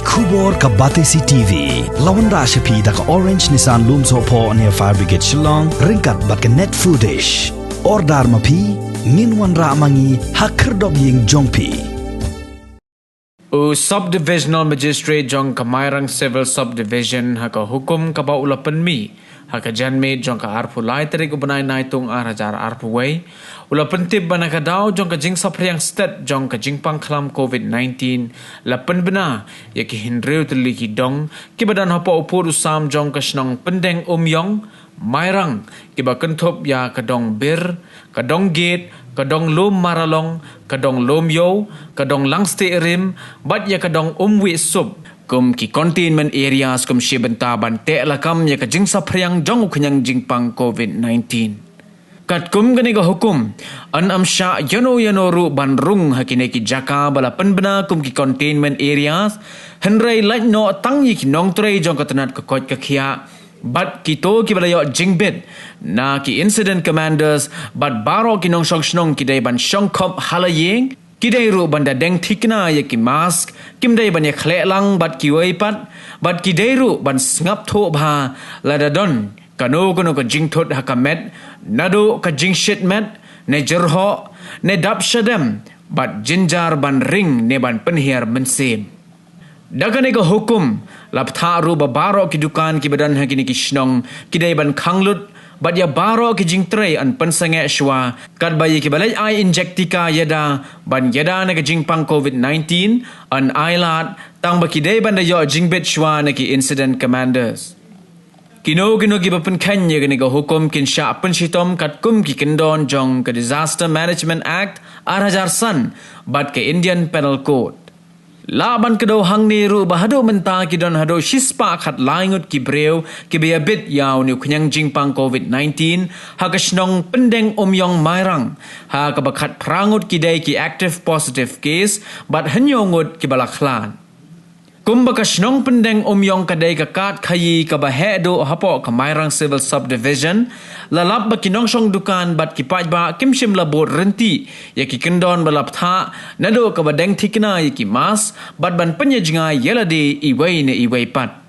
Kubor ka Batesi TV. Lawan Rashapi da ka Orange Nissan Looms Hopo near Fire Brigade Shnong. Ringkat bat ka net foodish. Ordar mapi. Minwan ra mangi hakerdog ying jongpi. Subdivisional Magistrate jong ka Mairang Civil Subdivision haka hukum ka ba ulapan mi. Haka janme jong ka arpu lai tarik ubanay na itong arajar arpu way. Ulapan tip ba nakadaw jong ka jing sapriang stat jong ka jing pangklam COVID-19. Lapan bina yaki hinriw tiliki dong. Kibadan hapa upur usam jong ka Shnong Pyndengumïong. Mairang kiba kentop ya kadong bir, kadong gate, kadong lom maralong, kadong lom yo, kadong langste rim, bat ya kadong wi sub. Kum ki containment areas kum shibenta ban te lakam ya ka jing sapriang jong ukanyang jingpang COVID-19. Kat kum gani ga hukum an amsha yano ru ban rung hakine ki jaka bala Pynbna kum ki containment areas henrai laj no tang yi ki nong trei jong ka tanat ka kot ka khia bat kito ki balayo jingbet na ki incident commanders bat baro ki nong shnong ki dai ban shongkop halayeng kidai ru banda deng thikna ya ki mask kimdai ban ya khle lang bat ki wei pat bat kidai ru ban ngap tho bha ladadon kano ka jing thot hakamet nado ka jing shit met ne jerho ne dap shadam bat jinjar ban ring ne ban penhiar mensem dagane ka hukum laptha ru baro ki dukan ki badan hakini ki Shnong kidai ban khanglut bat ya baro ki jing tray an pensange shwa kat bayi ki balai ai injectika yada ban yada na ka jing pang COVID-19 an ailat tang ba kidai ban da yo jing bet shwa na ki incident commanders kino ki bapen kanya gani ka hukum kin sha pensitom kat kum ki kendon jong ka Disaster Management Act 2000 bat ka Indian Penal Code laban kedo hang ni ru bahado menta ki don hado shispa khat laingut ki breu ki be bit yaw ni knyang jingpang COVID-19 ha ka Shnong Pyndengumïong Mairang ha ka bakhat prangut ki dai ki active positive case bat hanyongut ki balaklan kumba ka Shnong Pyndengumïong ka dai ka kat khayi ka ba hedo hapo ka Mairang Civil Subdivision lalap ba kinong shong dukan bat ki pajba kimshim labot renti ya ki kendon balap tha nado ka badeng thikna ya ki mas bat ban panya jinga yelade iwai ne iwai pat